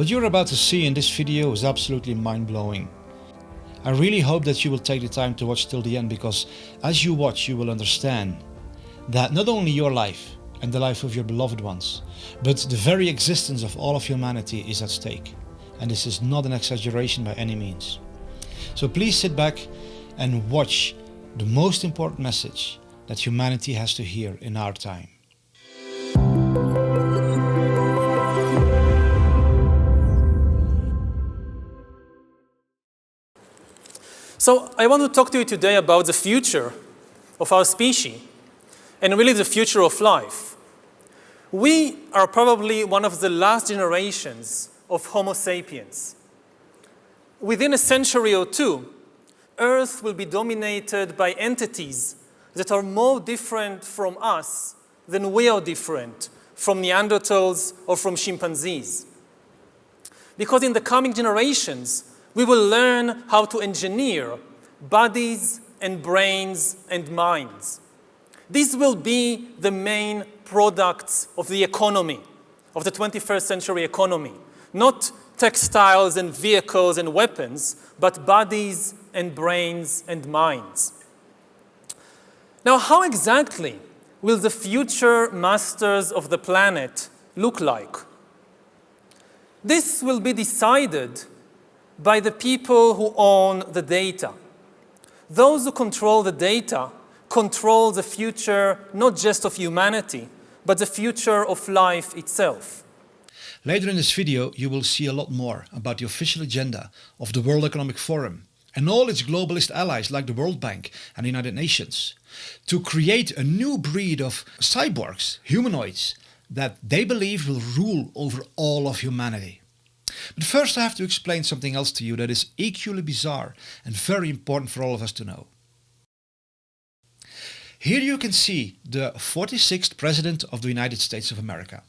What you're about to see in this video is absolutely mind-blowing. I really hope that you will take the time to watch till the end, because as you watch you will understand that not only your life and the life of your beloved ones, but the very existence of all of humanity is at stake. And this is not an exaggeration by any means. So please sit back and watch the most important message that humanity has to hear in our time. So I want to talk to you today about the future of our species, and really the future of life. We are probably one of the last generations of Homo sapiens. Within a century or two, Earth will be dominated by entities that are more different from us than we are different from Neanderthals or from chimpanzees. Because in the coming generations, we will learn how to engineer bodies and brains and minds. These will be the main products of the economy, of the 21st century economy. Not textiles and vehicles and weapons, but bodies and brains and minds. Now, how exactly will the future masters of the planet look like? This will be decided by the people who own the data. Those who control the data control the future not just of humanity, but the future of life itself. Later in this video you will see a lot more about the official agenda of the World Economic Forum and all its globalist allies like the World Bank and the United Nations to create a new breed of cyborgs, humanoids, that they believe will rule over all of humanity. But first I have to explain something else to you that is equally bizarre and very important for all of us to know. Here you can see the 46th President of the United States of America.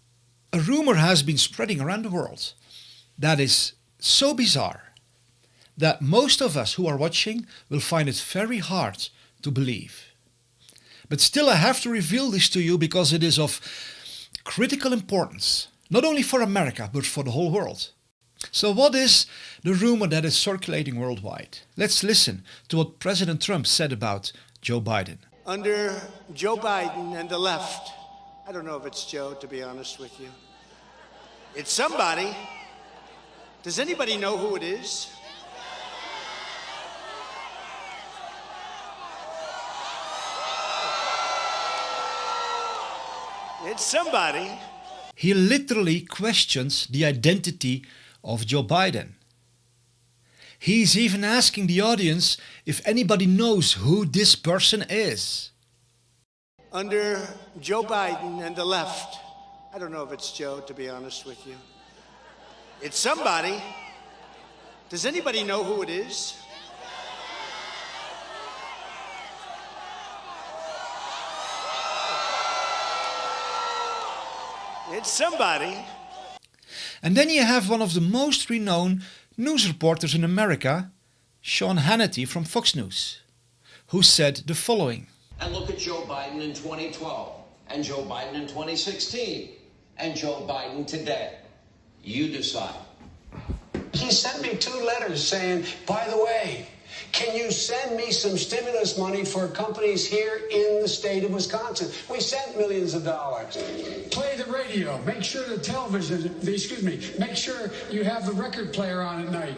A rumor has been spreading around the world that is so bizarre that most of us who are watching will find it very hard to believe. But still I have to reveal this to you because it is of critical importance, not only for America but for the whole world. So what is the rumor that is circulating worldwide? Let's listen to what President Trump said about Joe Biden. Under Joe Biden and the left, I don't know if it's Joe, to be honest with you. It's somebody. Does anybody know who it is? It's somebody. He literally questions the identity of Joe Biden. He's even asking the audience if anybody knows who this person is. Under Joe Biden and the left, I don't know if it's Joe, to be honest with you. It's somebody. Does anybody know who it is? It's somebody. And then you have one of the most renowned news reporters in America, Sean Hannity from Fox News, who said the following. And look at Joe Biden in 2012, and Joe Biden in 2016, and Joe Biden today. You decide. He sent me 2 letters saying, by the way, can you send me some stimulus money for companies here in the state of Wisconsin? We sent millions of dollars. Play the radio. Make sure the television, make sure you have the record player on at night.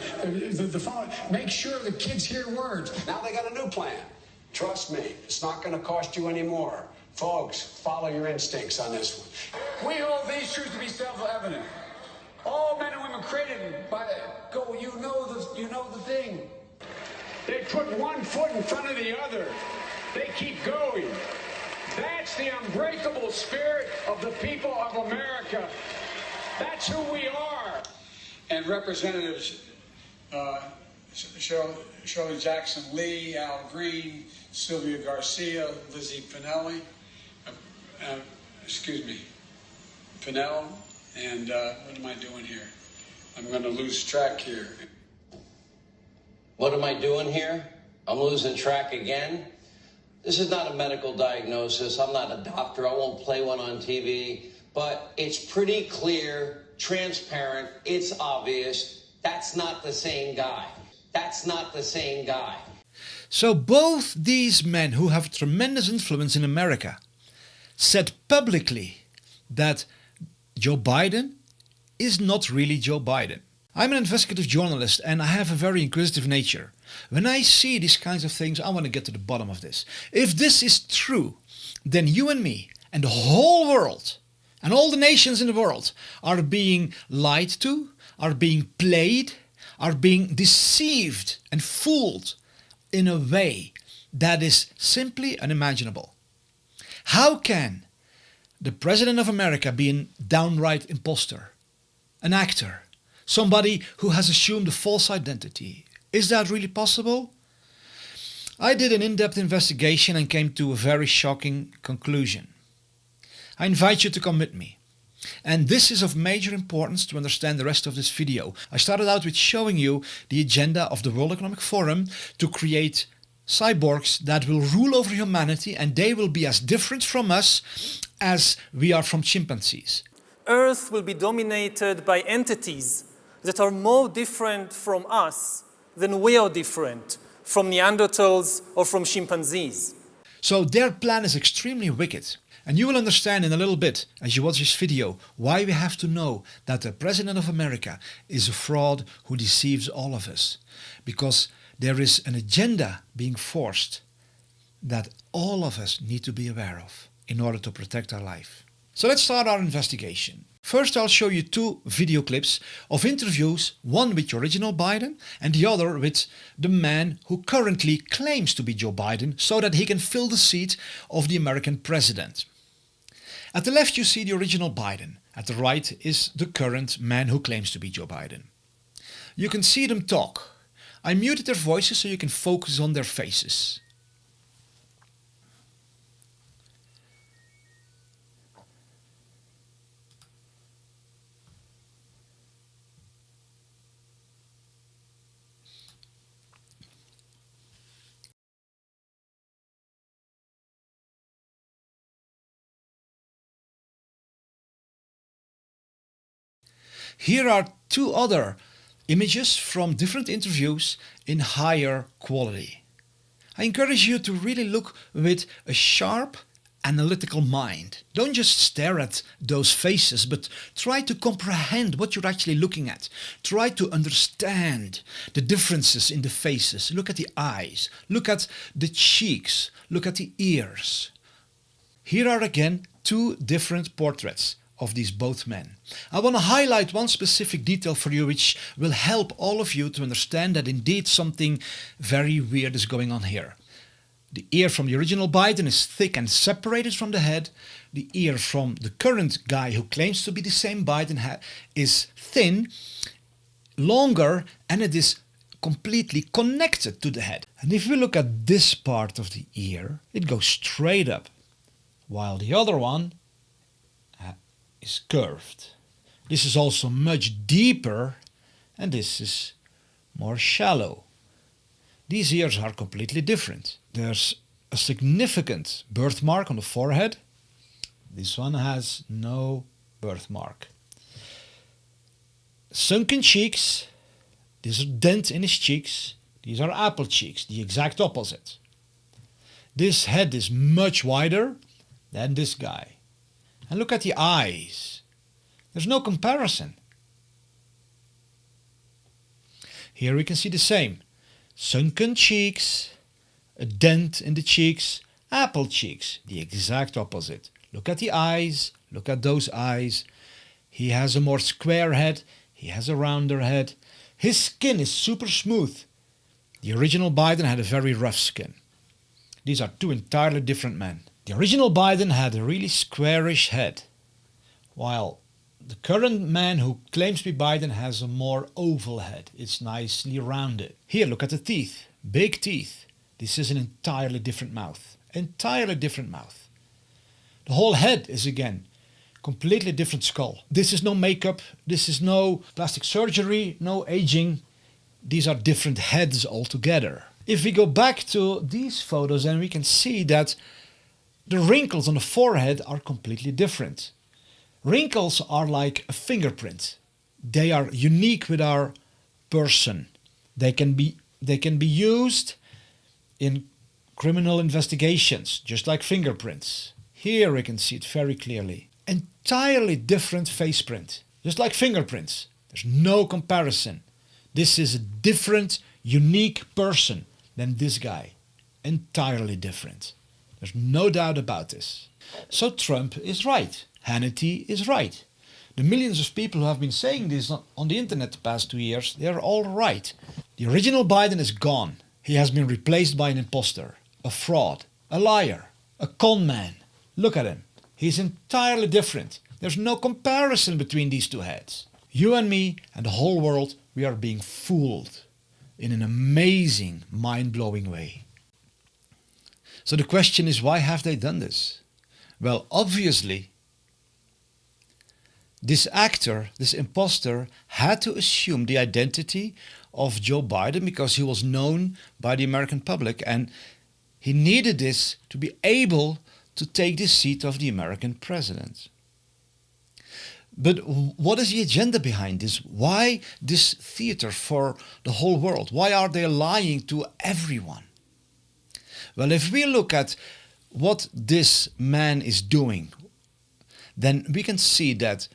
The phone. Make sure the kids hear words. Now they got a new plan. Trust me, it's not going to cost you any more. Folks, follow your instincts on this one. We hold these truths to be self-evident. All men and women created by go. You know the thing. They put one foot in front of the other. They keep going. That's the unbreakable spirit of the people of America. That's who we are. And Representatives Shirley Jackson Lee, Al Green, Sylvia Garcia, Lizzie Pinelli, Pinell, and what am I doing here? I'm going to lose track here. What am I doing here? I'm losing track again. This is not a medical diagnosis. I'm not a doctor. I won't play one on TV. But it's pretty clear transparent, it's obvious. That's not the same guy. That's not the same guy. So both these men who have tremendous influence in America said publicly that Joe Biden is not really Joe Biden. I'm an investigative journalist and I have a very inquisitive nature. When I see these kinds of things, I want to get to the bottom of this. If this is true, then you and me and the whole world and all the nations in the world are being lied to, are being played, are being deceived and fooled in a way that is simply unimaginable. How can the President of America be a downright imposter, an actor, somebody who has assumed a false identity? Is that really possible? I did an in-depth investigation and came to a very shocking conclusion. I invite you to come with me. And this is of major importance to understand the rest of this video. I started out with showing you the agenda of the World Economic Forum to create cyborgs that will rule over humanity, and they will be as different from us as we are from chimpanzees. Earth will be dominated by entities that are more different from us than we are different from Neanderthals or from chimpanzees. So their plan is extremely wicked. And you will understand in a little bit, as you watch this video, why we have to know that the President of America is a fraud who deceives all of us. Because there is an agenda being forced that all of us need to be aware of in order to protect our life. So let's start our investigation. First, I'll show you two video clips of interviews, one with the original Biden and the other with the man who currently claims to be Joe Biden so that he can fill the seat of the American president. At the left you see the original Biden. At the right is the current man who claims to be Joe Biden. You can see them talk. I muted their voices so you can focus on their faces. Here are two other images from different interviews in higher quality. I encourage you to really look with a sharp, analytical mind. Don't just stare at those faces, but try to comprehend what you're actually looking at. Try to understand the differences in the faces. Look at the eyes, look at the cheeks, look at the ears. Here are again two different portraits of these both men. I want to highlight one specific detail for you which will help all of you to understand that indeed something very weird is going on here. The ear from the original Biden is thick and separated from the head. The ear from the current guy who claims to be the same Biden is thin, longer, and it is completely connected to the head. And if we look at this part of the ear, it goes straight up, while the other one is curved. This is also much deeper and this is more shallow. These ears are completely different. There's a significant birthmark on the forehead. This one has no birthmark. Sunken cheeks. There's a dent in his cheeks. These are apple cheeks, the exact opposite. This head is much wider than this guy. And look at the eyes. There's no comparison. Here we can see the same. Sunken cheeks, a dent in the cheeks, apple cheeks, the exact opposite. Look at the eyes, look at those eyes. He has a more square head, he has a rounder head. His skin is super smooth. The original Biden had a very rough skin. These are two entirely different men. The original Biden had a really squarish head, while the current man who claims to be Biden has a more oval head. It's nicely rounded. Here, look at the teeth. Big teeth. This is an entirely different mouth. Entirely different mouth. The whole head is again completely different skull. This is no makeup. This is no plastic surgery, no aging. These are different heads altogether. If we go back to these photos, then we can see that the wrinkles on the forehead are completely different. Wrinkles are like a fingerprint. They are unique with our person. They can be used in criminal investigations, just like fingerprints. Here we can see it very clearly. Entirely different face print, just like fingerprints. There's no comparison. This is a different, unique person than this guy. Entirely different. There's no doubt about this. So Trump is right. Hannity is right. The millions of people who have been saying this on the internet the past 2 years, they're all right. The original Biden is gone. He has been replaced by an imposter, a fraud, a liar, a con man. Look at him. He's entirely different. There's no comparison between these two heads. You and me and the whole world, we are being fooled in an amazing, mind-blowing way. So the question is, why have they done this? Well, obviously, this actor, this imposter, had to assume the identity of Joe Biden because he was known by the American public, and he needed this to be able to take the seat of the American president. But what is the agenda behind this? Why this theater for the whole world? Why are they lying to everyone? Well, if we look at what this man is doing, then we can see that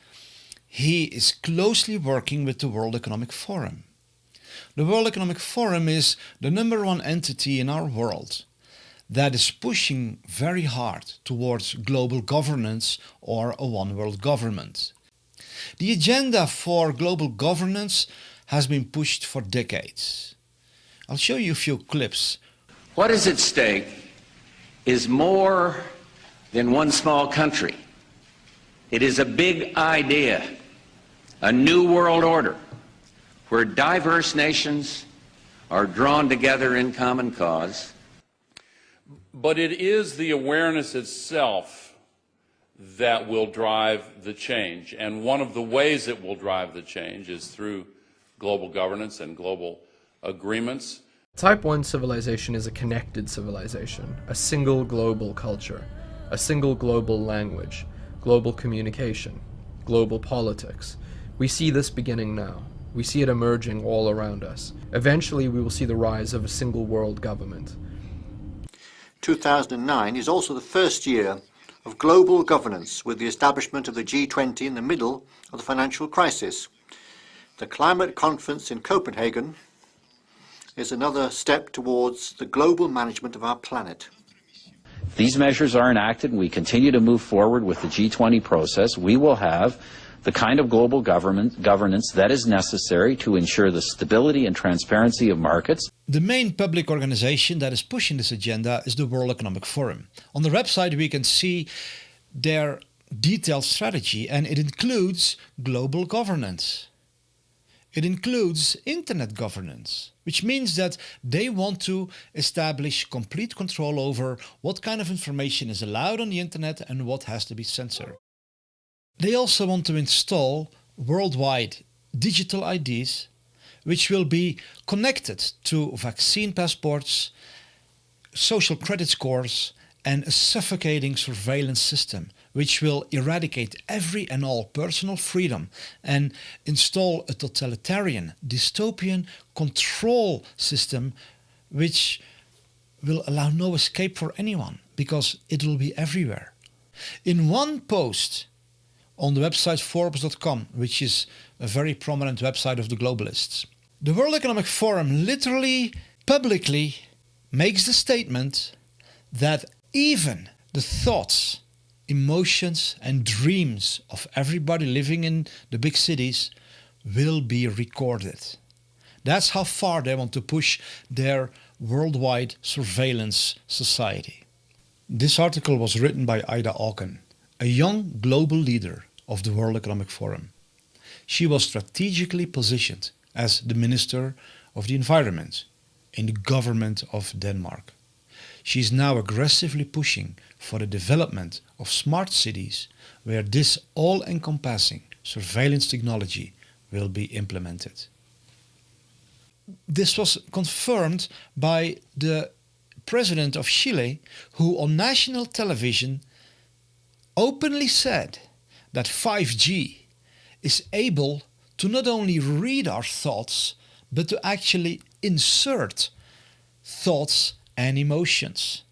he is closely working with the World Economic Forum. The World Economic Forum is the #1 entity in our world that is pushing very hard towards global governance or a one world government. The agenda for global governance has been pushed for decades. I'll show you a few clips. What is at stake is more than one small country. It is a big idea, a new world order, where diverse nations are drawn together in common cause. But it is the awareness itself that will drive the change. And one of the ways it will drive the change is through global governance and global agreements. Type 1 civilization is a connected civilization, a single global culture, a single global language, global communication, global politics. We see this beginning now. We see it emerging all around us. Eventually, we will see the rise of a single world government. 2009 is also the first year of global governance, with the establishment of the G20 in the middle of the financial crisis. The climate conference in Copenhagen is another step towards the global management of our planet. These measures are enacted and we continue to move forward with the G20 process. We will have the kind of global governance that is necessary to ensure the stability and transparency of markets. The main public organization that is pushing this agenda is the World Economic Forum. On the website we can see their detailed strategy, and it includes global governance. It includes internet governance, which means that they want to establish complete control over what kind of information is allowed on the internet and what has to be censored. They also want to install worldwide digital IDs, which will be connected to vaccine passports, social credit scores, and a suffocating surveillance system, which will eradicate every and all personal freedom and install a totalitarian, dystopian control system which will allow no escape for anyone, because it will be everywhere. In one post on the website Forbes.com, which is a very prominent website of the globalists, the World Economic Forum literally, publicly makes the statement that even the thoughts, emotions and dreams of everybody living in the big cities will be recorded. That's how far they want to push their worldwide surveillance society. This article was written by Ida Auken, a young global leader of the World Economic Forum. She was strategically positioned as the Minister of the Environment in the government of Denmark. She is now aggressively pushing for the development of smart cities where this all-encompassing surveillance technology will be implemented. This was confirmed by the president of Chile, who on national television openly said that 5G is able to not only read our thoughts, but to actually insert thoughts and emotions.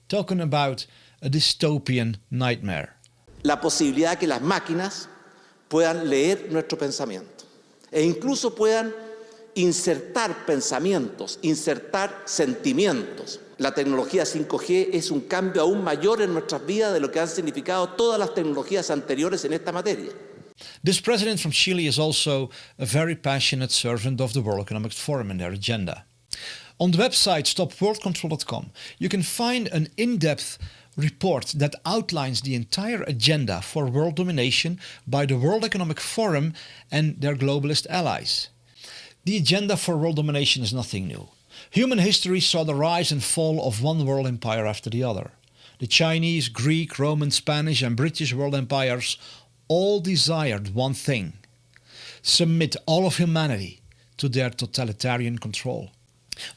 Talking about a dystopian nightmare. La posibilidad que las máquinas puedan leer nuestro pensamiento e incluso puedan insertar pensamientos, insertar sentimientos. La tecnología 5G es un cambio aún mayor en nuestras vidas de lo que han significado todas las tecnologías anteriores en esta materia. This president from Chile is also a very passionate servant of the World Economic Forum and their agenda. On the website stopworldcontrol.com you can find an in-depth report that outlines the entire agenda for world domination by the World Economic Forum and their globalist allies. The agenda for world domination is nothing new. Human history saw the rise and fall of one world empire after the other. The Chinese, Greek, Roman, Spanish and British world empires all desired one thing: submit all of humanity to their totalitarian control.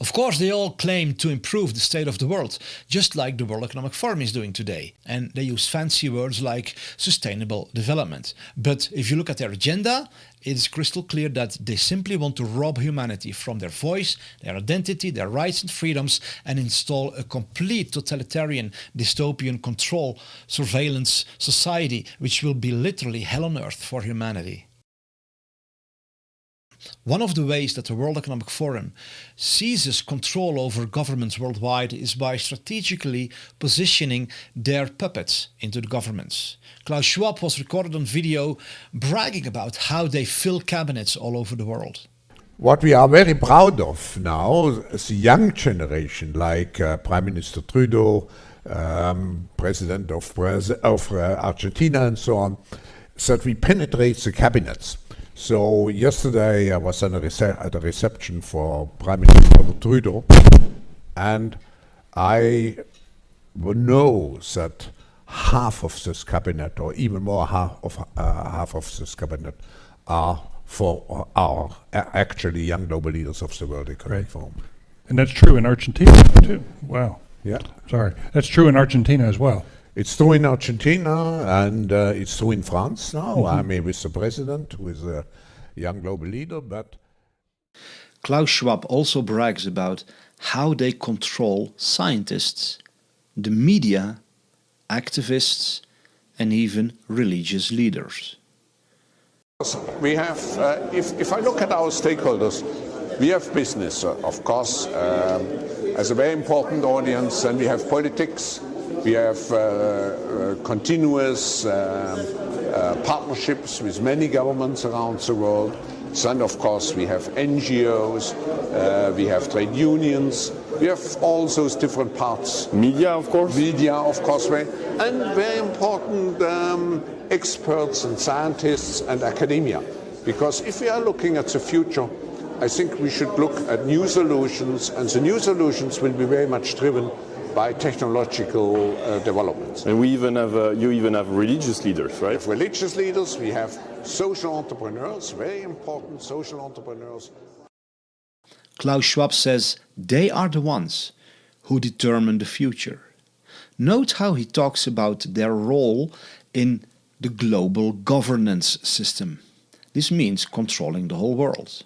Of course, they all claim to improve the state of the world, just like the World Economic Forum is doing today, and they use fancy words like sustainable development. But if you look at their agenda, it is crystal clear that they simply want to rob humanity from their voice, their identity, their rights and freedoms, and install a complete totalitarian dystopian control surveillance society, which will be literally hell on earth for humanity. One of the ways that the World Economic Forum seizes control over governments worldwide is by strategically positioning their puppets into the governments. Klaus Schwab was recorded on video bragging about how they fill cabinets all over the world. What we are very proud of now is the young generation, like Prime Minister Trudeau, President of Argentina and so on, is that we penetrate the cabinets. So yesterday I was at a reception for Prime Minister Trudeau, and I know that half of this cabinet, or even more half of this cabinet, are actually young global leaders of the World Economic Forum. And that's true in Argentina too. Wow. Yeah. Sorry. That's true in Argentina as well. It's true in Argentina, and it's true in France now. I mean, with the president, who is a young global leader, but... Klaus Schwab also brags about how they control scientists, the media, activists, and even religious leaders. We have, if I look at our stakeholders, we have business, of course, as a very important audience, and we have politics. We have continuous partnerships with many governments around the world. And of course we have NGOs, we have trade unions, we have all those different parts. Media, of course. Media, of course, and very important experts and scientists and academia. Because if we are looking at the future, I think we should look at new solutions, and the new solutions will be very much driven by technological developments. And we even have, you even have religious leaders, right? We have religious leaders, we have social entrepreneurs, very important social entrepreneurs. Klaus Schwab says they are the ones who determine the future. Note how he talks about their role in the global governance system. This means controlling the whole world.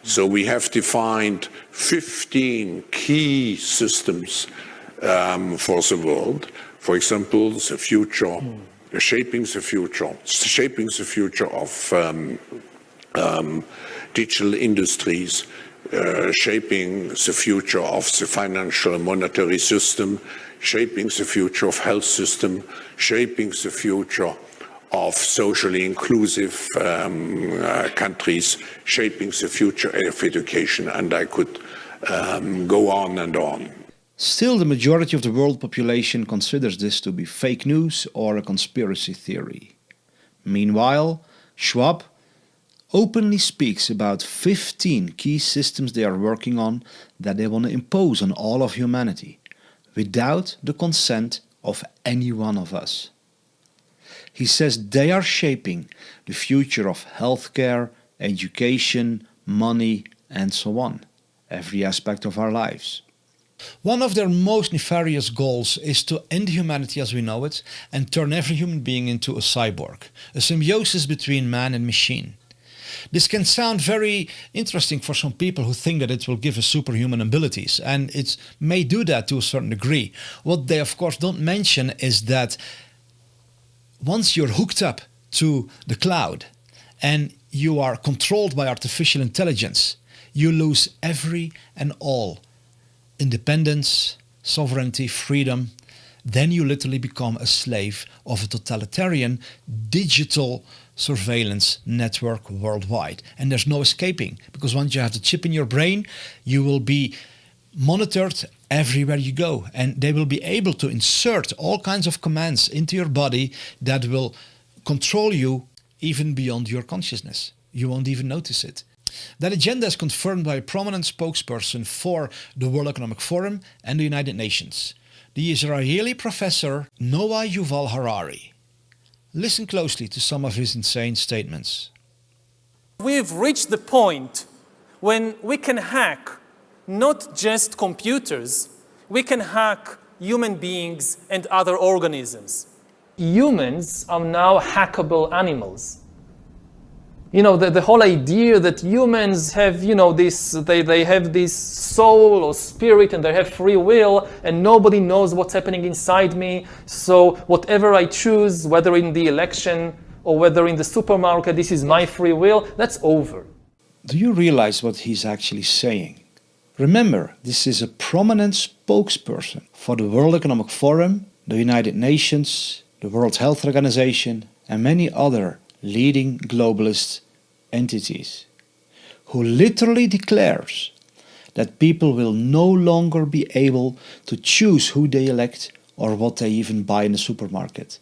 So we have defined 15 key systems for the world. For example, the future, shaping the future of digital industries, shaping the future of the financial monetary system, shaping the future of health system, shaping the future of socially inclusive countries, shaping the future of education, and I could go on and on. Still, the majority of the world population considers this to be fake news or a conspiracy theory. Meanwhile, Schwab openly speaks about 15 key systems they are working on that they want to impose on all of humanity, without the consent of any one of us. He says they are shaping the future of healthcare, education, money, and so on, every aspect of our lives. One of their most nefarious goals is to end humanity as we know it and turn every human being into a cyborg, a symbiosis between man and machine. This can sound very interesting for some people who think that it will give us superhuman abilities, and it may do that to a certain degree. What they of course don't mention is that once you're hooked up to the cloud and you are controlled by artificial intelligence, you lose every and all independence, sovereignty, freedom. Then you literally become a slave of a totalitarian digital surveillance network worldwide. And there's no escaping, because once you have the chip in your brain, you will be monitored everywhere you go. And they will be able to insert all kinds of commands into your body that will control you even beyond your consciousness. You won't even notice it. That agenda is confirmed by a prominent spokesperson for the World Economic Forum and the United Nations, the Israeli professor Noah Yuval Harari. Listen closely to some of his insane statements. We've reached the point when we can hack not just computers, we can hack human beings and other organisms. Humans are now hackable animals. You know, the whole idea that humans have, you know, they have this soul or spirit and they have free will and nobody knows what's happening inside me. So whatever I choose, whether in the election or whether in the supermarket, this is my free will, that's over. Do you realize what he's actually saying? Remember, this is a prominent spokesperson for the World Economic Forum, the United Nations, the World Health Organization, and many other leading globalist entities, who literally declares that people will no longer be able to choose who they elect or what they even buy in the supermarket.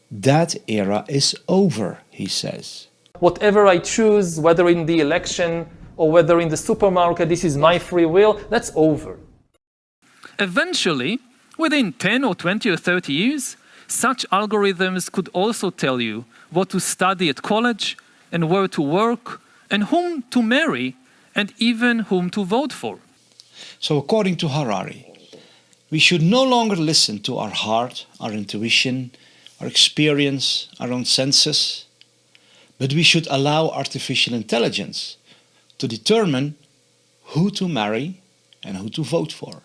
That era is over, he says. Whatever I choose, whether in the election or whether in the supermarket, this is my free will, that's over. Eventually, within 10 or 20 or 30 years, such algorithms could also tell you what to study at college and where to work and whom to marry and even whom to vote for. So according to Harari, we should no longer listen to our heart, our intuition, our experience, our own senses, but we should allow artificial intelligence to determine who to marry and who to vote for.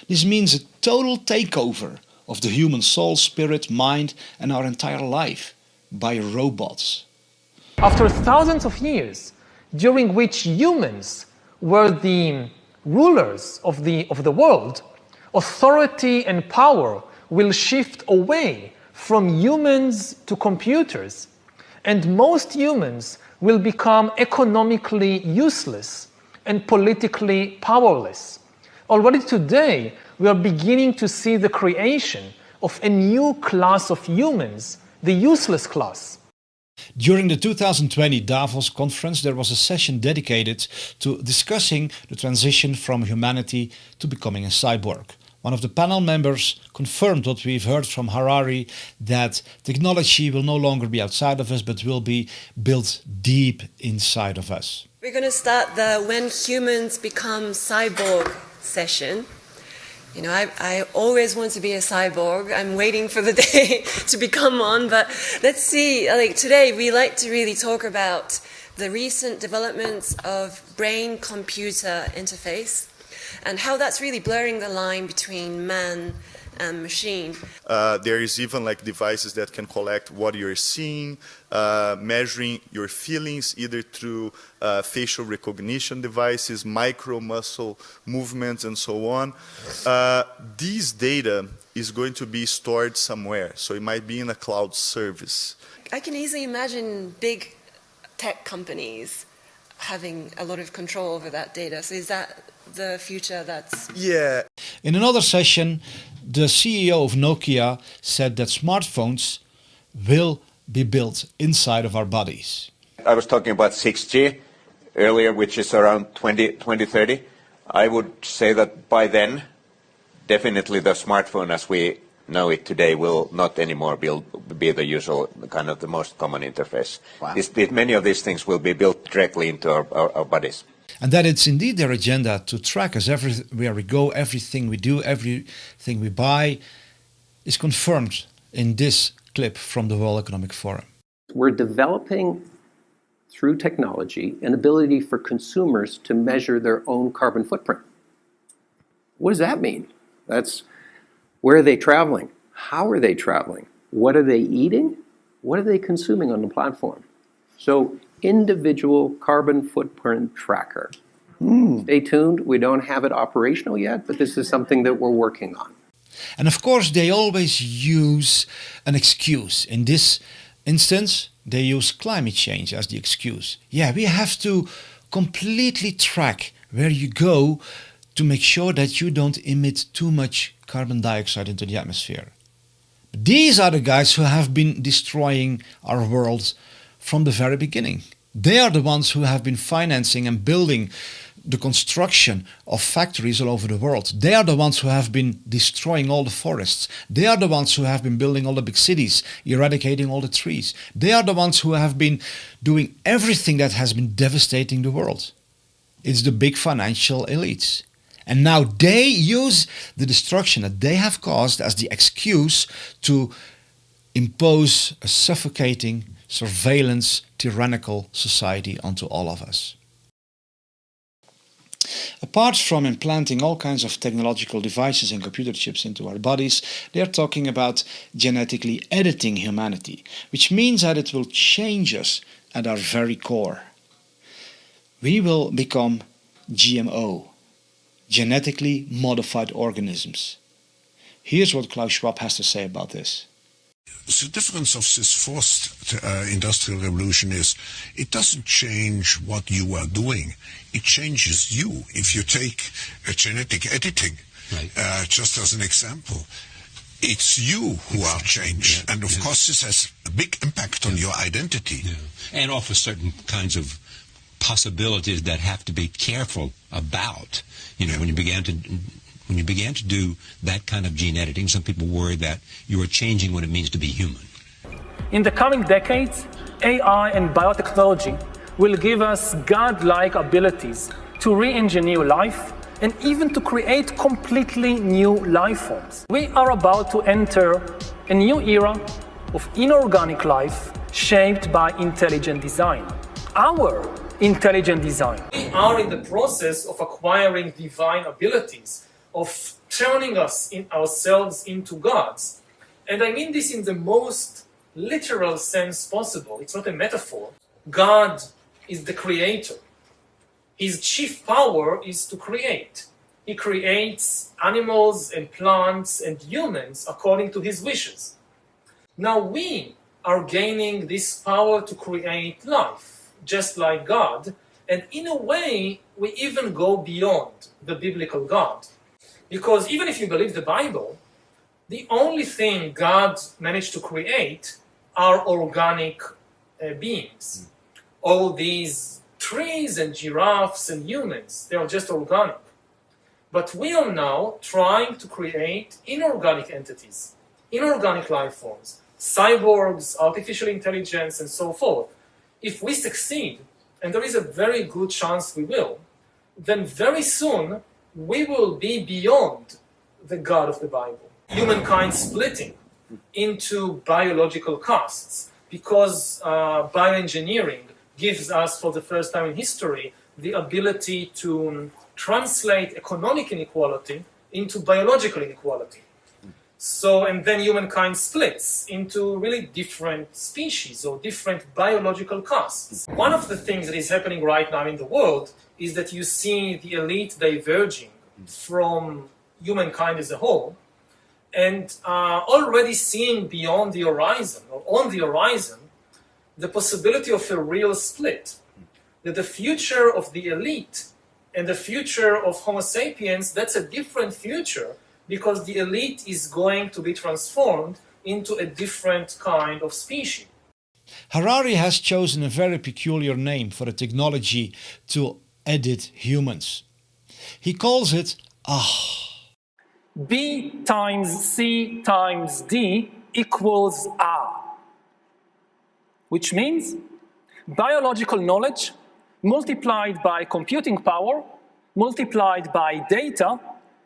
This means a total takeover of the human soul, spirit, mind, and our entire life by robots. After thousands of years, during which humans were the rulers of the world, authority and power will shift away from humans to computers, and most humans will become economically useless and politically powerless. Already today, we are beginning to see the creation of a new class of humans, the useless class. During the 2020 Davos conference, there was a session dedicated to discussing the transition from humanity to becoming a cyborg. One of the panel members confirmed what we've heard from Harari, that technology will no longer be outside of us, but will be built deep inside of us. We're going to start the When Humans Become Cyborg session. You know, I always want to be a cyborg. I'm waiting for the day to become one, but let's see. Like today, we like to really talk about the recent developments of brain-computer interface and how that's really blurring the line between man and machine. There is even like devices that can collect what you're seeing, measuring your feelings either through facial recognition devices, micro muscle movements, and so on. These data is going to be stored somewhere, so it might be in a cloud service. I can easily imagine big tech companies having a lot of control over that data. So is that the future that's... Yeah. In another session, the CEO of Nokia said that smartphones will be built inside of our bodies. I was talking about 6G earlier, which is around 2030. I would say that by then, definitely the smartphone as we know it today will not anymore be the usual the most common interface. Wow. Many of these things will be built directly into our bodies. And that it's indeed their agenda to track us everywhere we go, everything we do, everything we buy, is confirmed in this clip from the World Economic Forum. We're developing, through technology, an ability for consumers to measure their own carbon footprint. What does that mean? That's where are they traveling? How are they traveling? What are they eating? What are they consuming on the platform? So, individual carbon footprint tracker. Stay tuned. We don't have it operational yet, but this is something that we're working on. And of course, they always use an excuse. In this instance, they use climate change as the excuse. Yeah, we have to completely track where you go to make sure that you don't emit too much carbon dioxide into the atmosphere. But these are the guys who have been destroying our world from the very beginning. They are the ones who have been financing and building the construction of factories all over the world. They are the ones who have been destroying all the forests. They are the ones who have been building all the big cities, eradicating all the trees. They are the ones who have been doing everything that has been devastating the world. It's the big financial elites. And now they use the destruction that they have caused as the excuse to impose a suffocating, surveillance, tyrannical society onto all of us. Apart from implanting all kinds of technological devices and computer chips into our bodies, they are talking about genetically editing humanity, which means that it will change us at our very core. We will become GMO, genetically modified organisms. Here's what Klaus Schwab has to say about this. The difference of this fourth industrial revolution is it doesn't change what you are doing. It changes you. If you take genetic editing, just as an example, it's you who are changed. And of course this has a big impact on your identity. And offers certain kinds of possibilities that have to be careful about. You know, when you began to do that kind of gene editing, some people worry that you are changing what it means to be human. In the coming decades, AI and biotechnology will give us godlike abilities to re-engineer life and even to create completely new life forms. We are about to enter a new era of inorganic life shaped by intelligent design. Our intelligent design. We are in the process of acquiring divine abilities, of turning ourselves into gods. And I mean this in the most literal sense possible. It's not a metaphor. God is the creator. His chief power is to create. He creates animals and plants and humans according to his wishes. Now we are gaining this power to create life, just like God. And in a way, we even go beyond the biblical God. Because even if you believe the Bible, the only thing God managed to create are organic beings. All these trees and giraffes and humans, they are just organic. But we are now trying to create inorganic entities, inorganic life forms, cyborgs, artificial intelligence, and so forth. If we succeed, and there is a very good chance we will, then very soon we will be beyond the God of the Bible. Humankind splitting into biological castes, because bioengineering gives us, for the first time in history, the ability to translate economic inequality into biological inequality. So, and then humankind splits into really different species or different biological castes. One of the things that is happening right now in the world is that you see the elite diverging from humankind as a whole, and already seeing beyond the horizon, or on the horizon, the possibility of a real split. That the future of the elite and the future of Homo sapiens, that's a different future, because the elite is going to be transformed into a different kind of species. Harari has chosen a very peculiar name for a technology to edit humans. He calls it B times C times D equals R, which means biological knowledge multiplied by computing power, multiplied by data,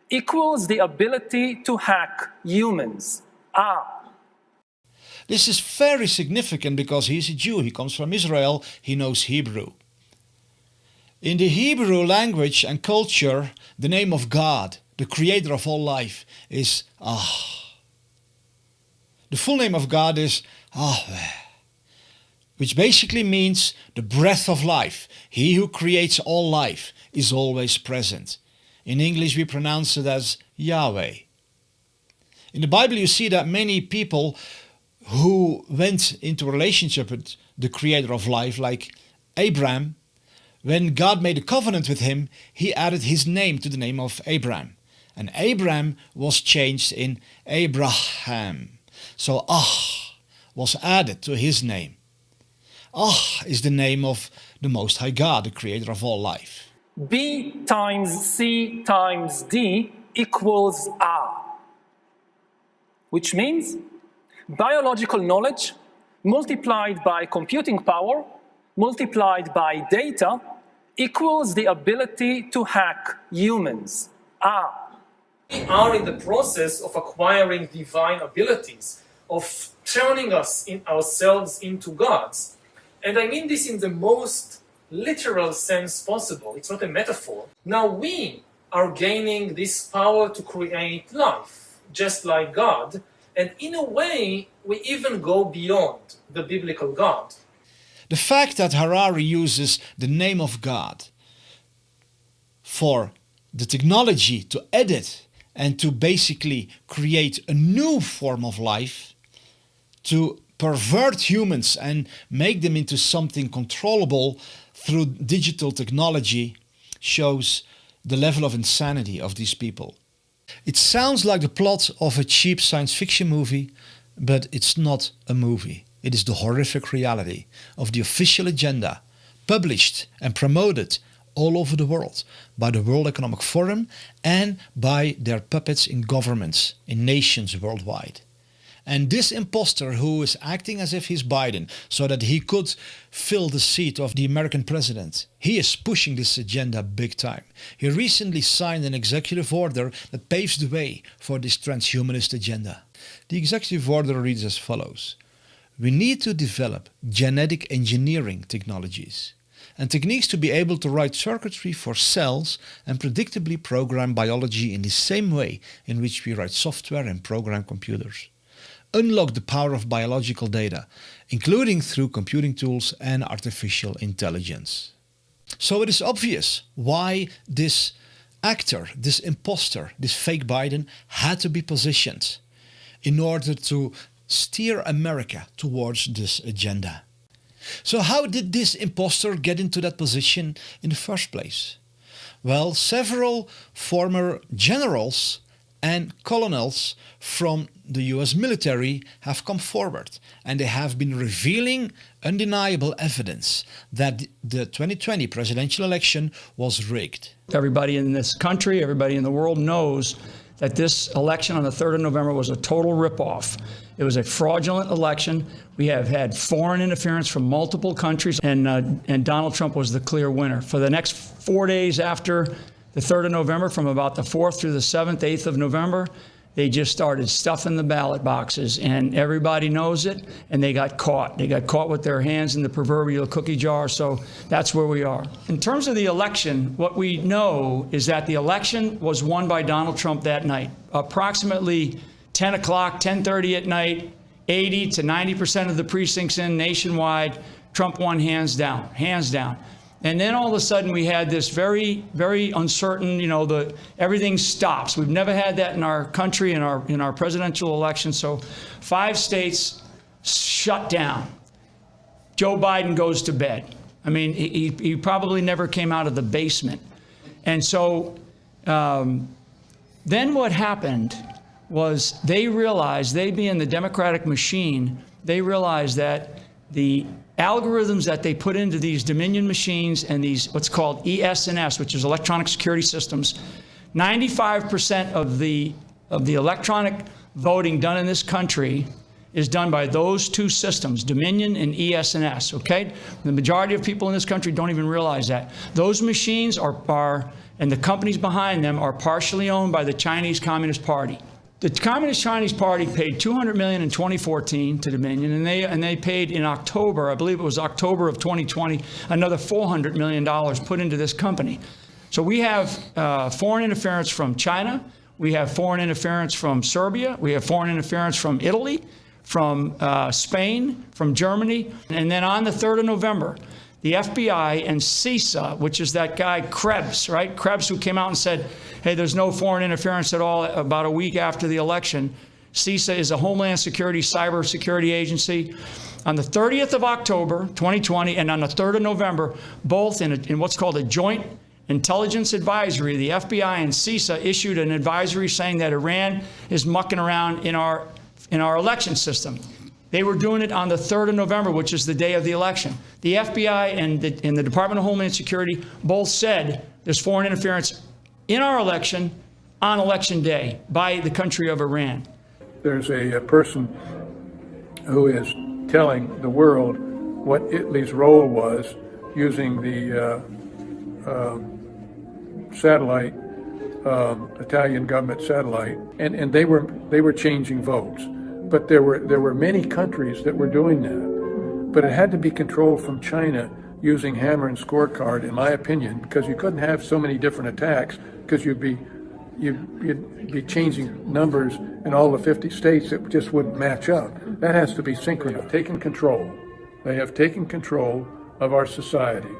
equals the ability to hack humans. This is very significant because he's a Jew, he comes from Israel, he knows Hebrew. In the Hebrew language and culture, the name of God, the creator of all life, is Ah. The full name of God is Yahweh, which basically means the breath of life. He who creates all life is always present. In English we pronounce it as Yahweh. In the Bible you see that many people who went into a relationship with the creator of life, like Abraham, when God made a covenant with him, he added his name to the name of Abraham. And Abraham was changed in Abraham. So was added to his name. Is the name of the Most High God, the creator of all life. B times C times D equals A, which means biological knowledge multiplied by computing power multiplied by data equals the ability to hack humans. We are in the process of acquiring divine abilities, of turning ourselves into gods. And I mean this in the most literal sense possible. It's not a metaphor. Now we are gaining this power to create life, just like God. And in a way, we even go beyond the biblical God. The fact that Harari uses the name of God for the technology to edit and to basically create a new form of life, to pervert humans and make them into something controllable through digital technology, shows the level of insanity of these people. It sounds like the plot of a cheap science fiction movie, but it's not a movie. It is the horrific reality of the official agenda, published and promoted all over the world by the World Economic Forum and by their puppets in governments, in nations worldwide. And this imposter who is acting as if he's Biden so that he could fill the seat of the American president, he is pushing this agenda big time. He recently signed an executive order that paves the way for this transhumanist agenda. The executive order reads as follows. We need to develop genetic engineering technologies and techniques to be able to write circuitry for cells and predictably program biology in the same way in which we write software and program computers. Unlock the power of biological data, including through computing tools and artificial intelligence. So it is obvious why this actor, this imposter, this fake Biden had to be positioned in order to steer America towards this agenda. So how did this imposter get into that position in the first place? Well, several former generals and colonels from the US military have come forward and they have been revealing undeniable evidence that the 2020 presidential election was rigged. Everybody in this country, everybody in the world knows that this election on the 3rd of November was a total ripoff. It was a fraudulent election. We have had foreign interference from multiple countries, and Donald Trump was the clear winner. For the next 4 days after the 3rd of November, from about the 4th through the 7th, 8th of November, they just started stuffing the ballot boxes, and everybody knows it, and they got caught. They got caught with their hands in the proverbial cookie jar, so that's where we are. In terms of the election, what we know is that the election was won by Donald Trump that night. Approximately 10 o'clock, 10:30 at night, 80 to 90% of the precincts nationwide, Trump won hands down, hands down. And then all of a sudden we had this very, very uncertain, everything stops. We've never had that in our country in our presidential election. So 5 states shut down. Joe Biden goes to bed. I mean, he probably never came out of the basement. And so then what happened was they realized, they being the Democratic machine, they realized that the algorithms that they put into these Dominion machines and these what's called ES&S, which is electronic security systems, 95% of the electronic voting done in this country is done by those two systems, Dominion and ES&S, okay? The majority of people in this country don't even realize that. Those machines are and the companies behind them are partially owned by the Chinese Communist Party. The Communist Chinese Party paid $200 million in 2014 to Dominion, and they paid in October, I believe it was October of 2020, another $400 million put into this company. So we have foreign interference from China, we have foreign interference from Serbia, we have foreign interference from Italy, from Spain, from Germany, and then on the 3rd of November, the FBI and CISA, which is that guy Krebs, right? Krebs, who came out and said, hey, there's no foreign interference at all about a week after the election. CISA is a Homeland Security cyber security agency. On the 30th of October, 2020, and on the 3rd of November, both in what's called a joint intelligence advisory, the FBI and CISA issued an advisory saying that Iran is mucking around in our election system. They were doing it on the 3rd of November, which is the day of the election. The FBI and the Department of Homeland Security both said there's foreign interference in our election on election day by the country of Iran. There's a person who is telling the world what Italy's role was using the satellite, Italian government satellite, and they were changing votes. But there were many countries that were doing that. But it had to be controlled from China using hammer and scorecard, in my opinion, because you couldn't have so many different attacks, because you'd be changing numbers in all the 50 states that just wouldn't match up. That has to be synchronized. Taken control. They have taken control of our society.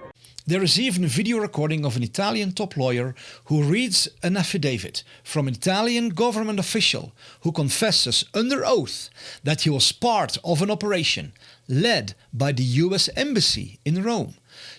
There is even a video recording of an Italian top lawyer who reads an affidavit from an Italian government official who confesses under oath that he was part of an operation led by the US Embassy in Rome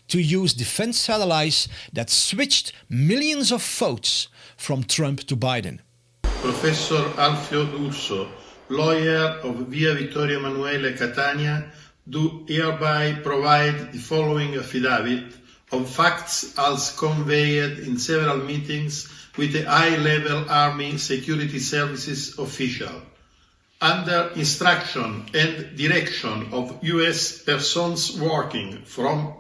to use defense satellites that switched millions of votes from Trump to Biden. Professor Alfio D'Urso, lawyer of Via Vittorio Emanuele, Catania, do hereby provide the following affidavit of facts as conveyed in several meetings with a high-level Army Security Services official. Under instruction and direction of U.S. persons working from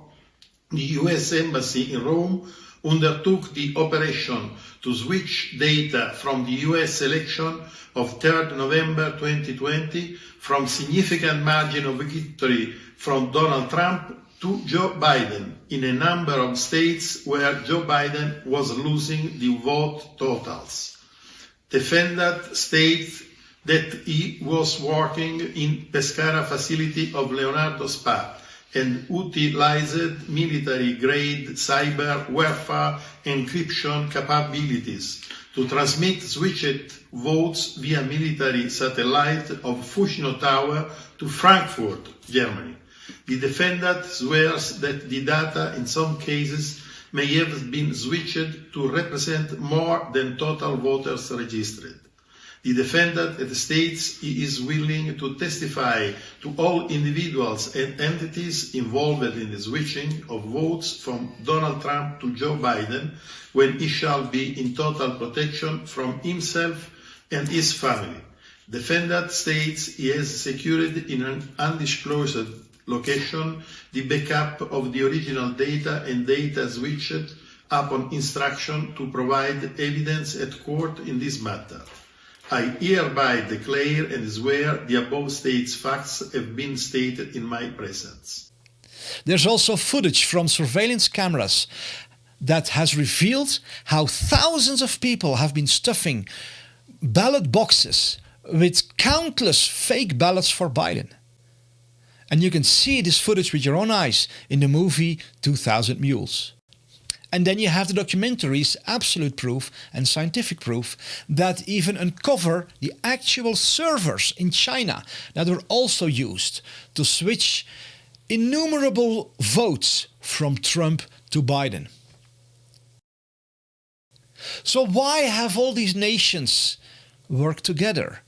the U.S. Embassy in Rome, undertook the operation to switch data from the U.S. election of 3rd November 2020 from significant margin of victory from Donald Trump to Joe Biden in a number of states where Joe Biden was losing the vote totals. Defendant states that he was working in Pescara facility of Leonardo Spa and utilized military-grade cyber warfare encryption capabilities to transmit switched votes via military satellite of Fushino Tower to Frankfurt, Germany. The defendant swears that the data in some cases may have been switched to represent more than total voters registered. The defendant states he is willing to testify to all individuals and entities involved in the switching of votes from Donald Trump to Joe Biden when he shall be in total protection from himself and his family. Defendant states he has secured in an undisclosed location the backup of the original data and data switched upon instruction to provide evidence at court in this matter. I hereby declare and swear the above stated facts have been stated in my presence. There's also footage from surveillance cameras that has revealed how thousands of people have been stuffing ballot boxes with countless fake ballots for Biden. And you can see this footage with your own eyes in the movie 2000 Mules. And then you have the documentary's absolute proof and scientific proof that even uncover the actual servers in China that were also used to switch innumerable votes from Trump to Biden. So why have all these nations worked together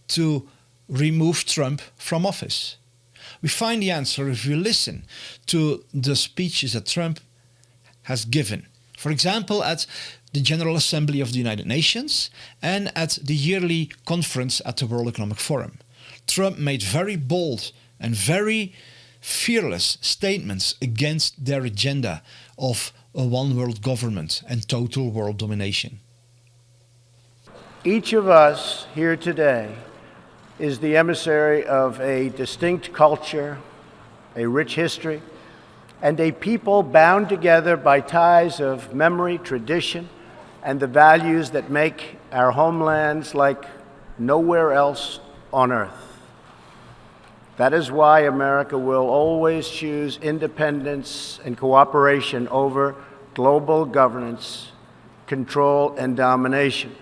to remove Trump from office? We find the answer if we listen to the speeches that Trump has given. For example, at the General Assembly of the United Nations and at the yearly conference at the World Economic Forum. Trump made very bold and very fearless statements against their agenda of a one world government and total world domination. Each of us here today is the emissary of a distinct culture, a rich history, and a people bound together by ties of memory, tradition, and the values that make our homelands like nowhere else on earth. That is why America will always choose independence and cooperation over global governance, control, and domination.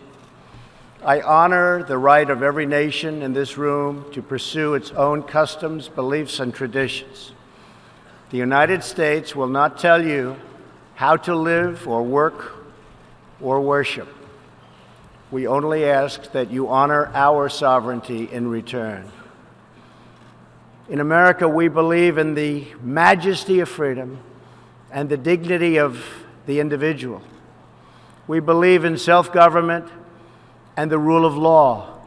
I honor the right of every nation in this room to pursue its own customs, beliefs, and traditions. The United States will not tell you how to live or work or worship. We only ask that you honor our sovereignty in return. In America, we believe in the majesty of freedom and the dignity of the individual. We believe in self-government and the rule of law,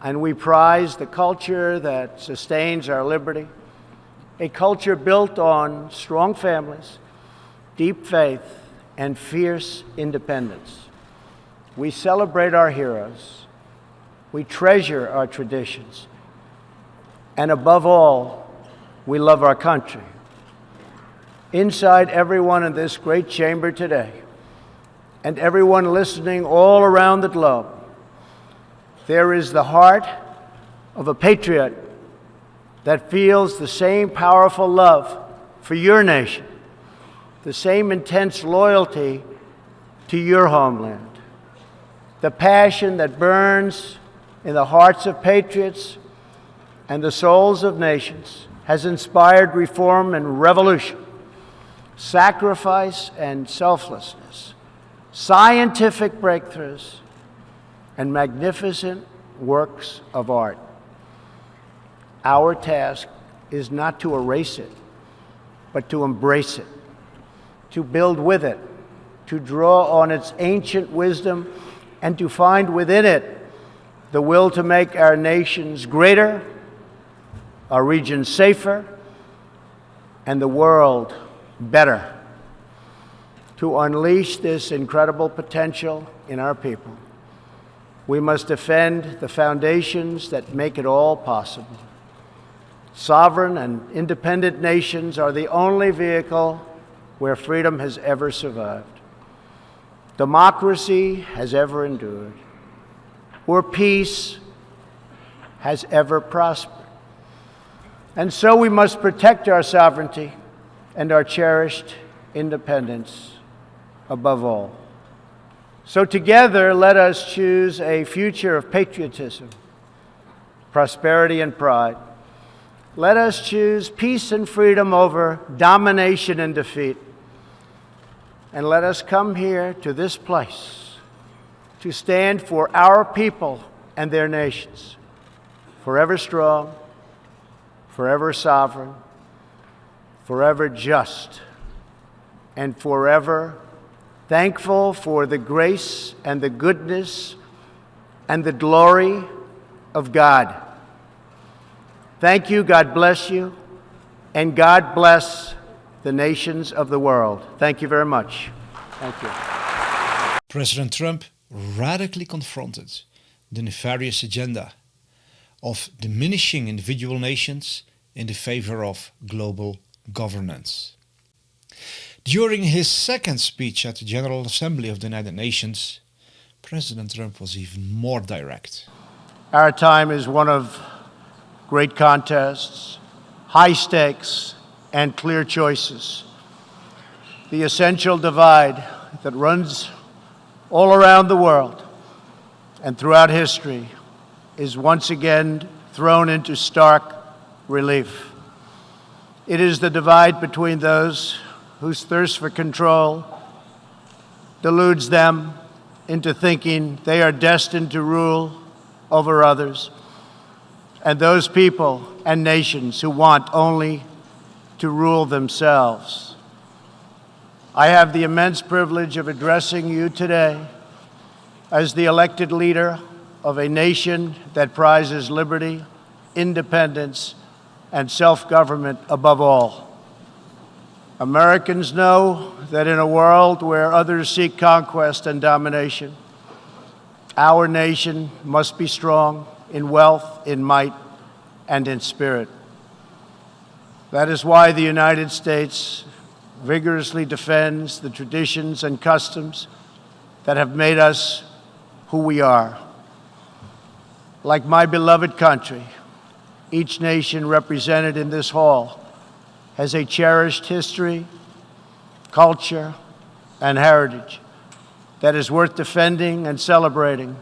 and we prize the culture that sustains our liberty, a culture built on strong families, deep faith, and fierce independence. We celebrate our heroes, we treasure our traditions, and above all, we love our country. Inside everyone in this great chamber today, and everyone listening all around the globe, there is the heart of a patriot that feels the same powerful love for your nation, the same intense loyalty to your homeland. The passion that burns in the hearts of patriots and the souls of nations has inspired reform and revolution, sacrifice and selflessness, scientific breakthroughs, and magnificent works of art. Our task is not to erase it, but to embrace it, to build with it, to draw on its ancient wisdom, and to find within it the will to make our nations greater, our region safer, and the world better. To unleash this incredible potential in our people, we must defend the foundations that make it all possible. Sovereign and independent nations are the only vehicle where freedom has ever survived, democracy has ever endured, or peace has ever prospered. And so we must protect our sovereignty and our cherished independence above all. So together, let us choose a future of patriotism, prosperity, and pride. Let us choose peace and freedom over domination and defeat. And let us come here to this place to stand for our people and their nations, forever strong, forever sovereign, forever just, and forever thankful for the grace and the goodness and the glory of God. Thank you, God bless you, and God bless the nations of the world. Thank you very much. Thank you. President Trump radically confronted the nefarious agenda of diminishing individual nations in the favor of global governance. During his second speech at the General Assembly of the United Nations, President Trump was even more direct. Our time is one of great contests, high stakes, and clear choices. The essential divide that runs all around the world and throughout history is once again thrown into stark relief. It is the divide between those whose thirst for control deludes them into thinking they are destined to rule over others, and those people and nations who want only to rule themselves. I have the immense privilege of addressing you today as the elected leader of a nation that prizes liberty, independence, and self-government above all. Americans know that in a world where others seek conquest and domination, our nation must be strong in wealth, in might, and in spirit. That is why the United States vigorously defends the traditions and customs that have made us who we are. Like my beloved country, each nation represented in this hall has a cherished history, culture, and heritage that is worth defending and celebrating,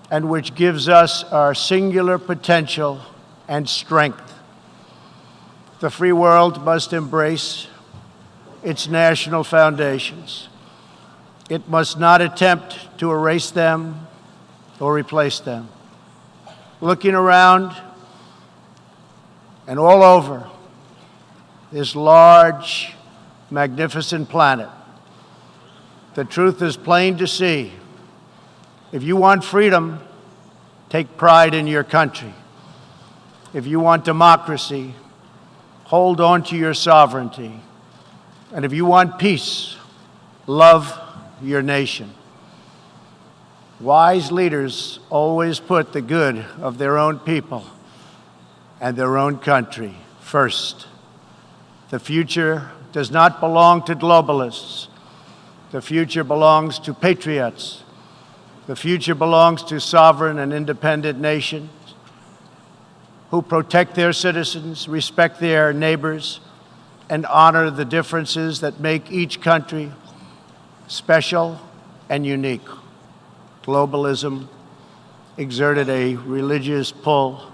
and which gives us our singular potential and strength. The free world must embrace its national foundations. It must not attempt to erase them or replace them. Looking around and all over this large, magnificent planet, the truth is plain to see. If you want freedom, take pride in your country. If you want democracy, hold on to your sovereignty. And if you want peace, love your nation. Wise leaders always put the good of their own people and their own country first. The future does not belong to globalists. The future belongs to patriots. The future belongs to sovereign and independent nations who protect their citizens, respect their neighbors, and honor the differences that make each country special and unique. Globalism exerted a religious pull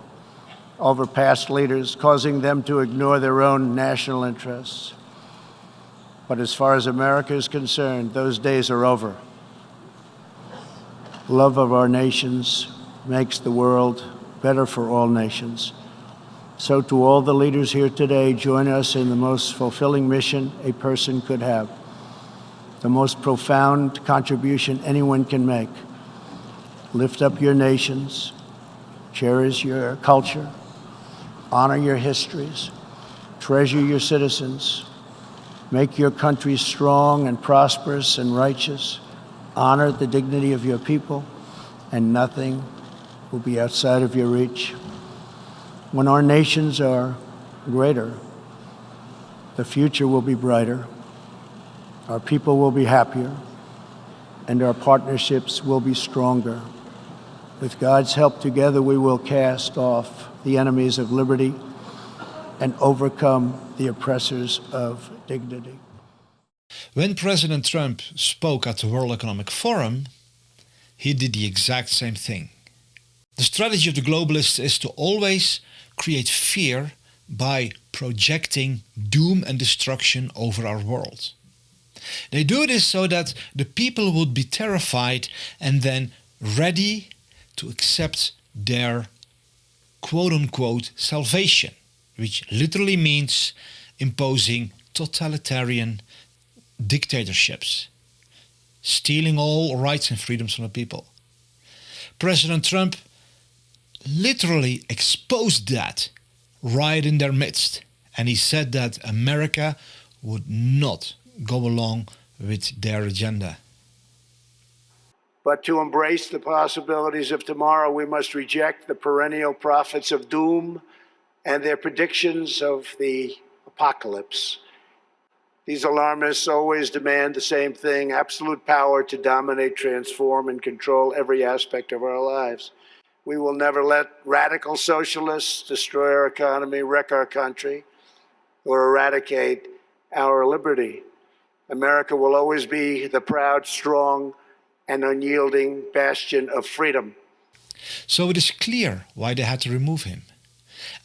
over past leaders, causing them to ignore their own national interests. But as far as America is concerned, those days are over. Love of our nations makes the world better for all nations. So to all the leaders here today, join us in the most fulfilling mission a person could have, the most profound contribution anyone can make. Lift up your nations, cherish your culture, honor your histories, treasure your citizens, make your country strong and prosperous and righteous, honor the dignity of your people, and nothing will be outside of your reach. When our nations are greater, the future will be brighter, our people will be happier, and our partnerships will be stronger. With God's help, together we will cast off the enemies of liberty and overcome the oppressors of dignity. When President Trump spoke at the World Economic Forum, he did the exact same thing. The strategy of the globalists is to always create fear by projecting doom and destruction over our world. They do this so that the people would be terrified and then ready to accept their quote-unquote salvation, which literally means imposing totalitarian dictatorships, stealing all rights and freedoms from the people. President Trump literally exposed that right in their midst, and he said that America would not go along with their agenda. But to embrace the possibilities of tomorrow, we must reject the perennial prophets of doom and their predictions of the apocalypse. These alarmists always demand the same thing: absolute power to dominate, transform, and control every aspect of our lives. We will never let radical socialists destroy our economy, wreck our country, or eradicate our liberty. America will always be the proud, strong, and unyielding bastion of freedom. So it is clear why they had to remove him.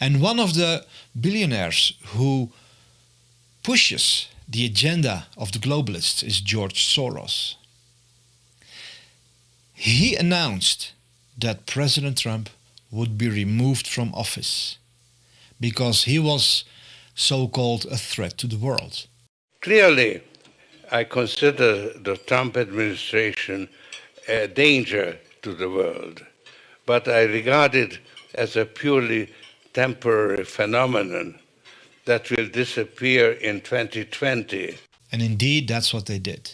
And one of the billionaires who pushes the agenda of the globalists is George Soros. He announced that President Trump would be removed from office because he was so-called a threat to the world. Clearly, I consider the Trump administration a danger to the world, but I regard it as a purely temporary phenomenon that will disappear in 2020. And indeed, that's what they did.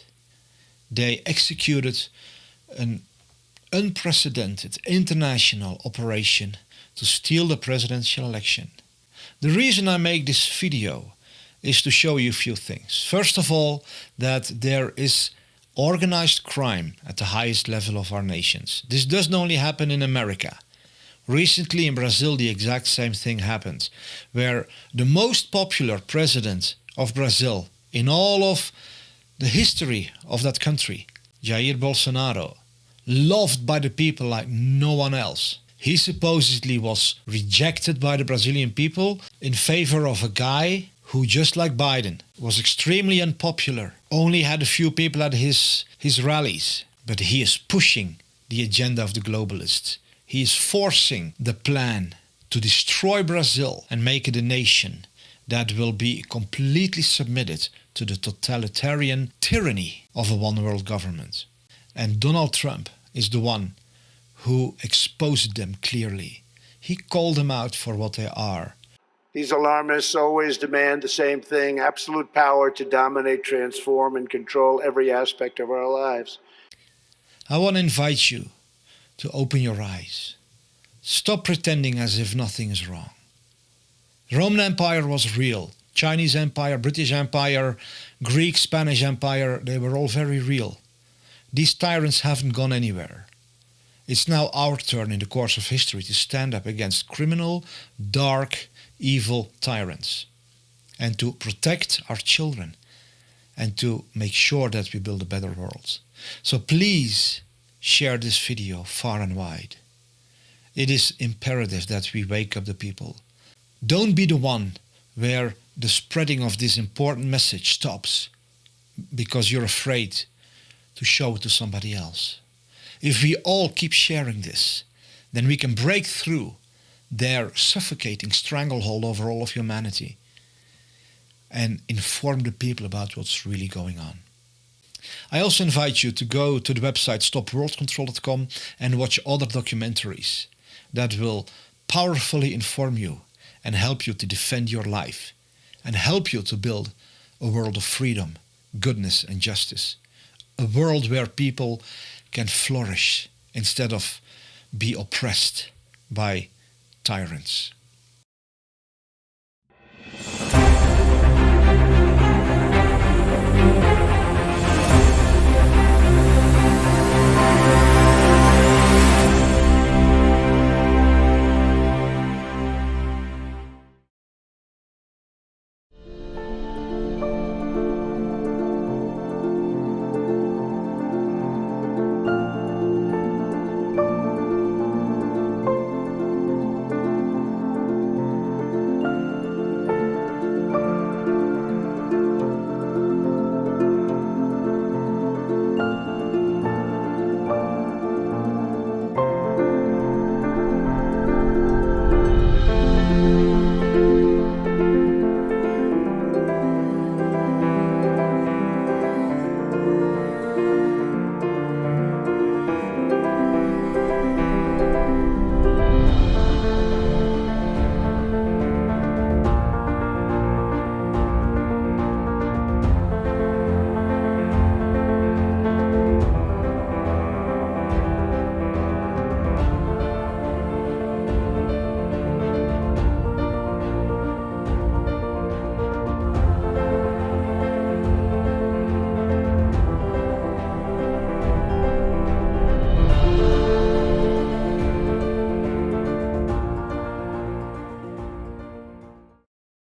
They executed an unprecedented international operation to steal the presidential election. The reason I make this video is to show you a few things. First of all, that there is organized crime at the highest level of our nations. This doesn't only happen in America. Recently in Brazil, the exact same thing happened, where the most popular president of Brazil in all of the history of that country, Jair Bolsonaro, loved by the people like no one else. He supposedly was rejected by the Brazilian people in favor of a guy who, just like Biden, was extremely unpopular, only had a few people at his rallies. But he is pushing the agenda of the globalists. He is forcing the plan to destroy Brazil and make it a nation that will be completely submitted to the totalitarian tyranny of a one-world government. And Donald Trump is the one who exposed them clearly. He called them out for what they are. These alarmists always demand the same thing: absolute power to dominate, transform, and control every aspect of our lives. I want to invite you to open your eyes. Stop pretending as if nothing is wrong. The Roman Empire was real. Chinese Empire, British Empire, Greek, Spanish Empire, they were all very real. These tyrants haven't gone anywhere. It's now our turn in the course of history to stand up against criminal, dark, evil tyrants and to protect our children and to make sure that we build a better world. So please share this video far and wide. It is imperative that we wake up the people. Don't be the one where the spreading of this important message stops because you're afraid to show it to somebody else. If we all keep sharing this, then we can break through their suffocating stranglehold over all of humanity and inform the people about what's really going on. I also invite you to go to the website stopworldcontrol.com and watch other documentaries that will powerfully inform you and help you to defend your life and help you to build a world of freedom, goodness and justice. A world where people can flourish instead of be oppressed by tyrants.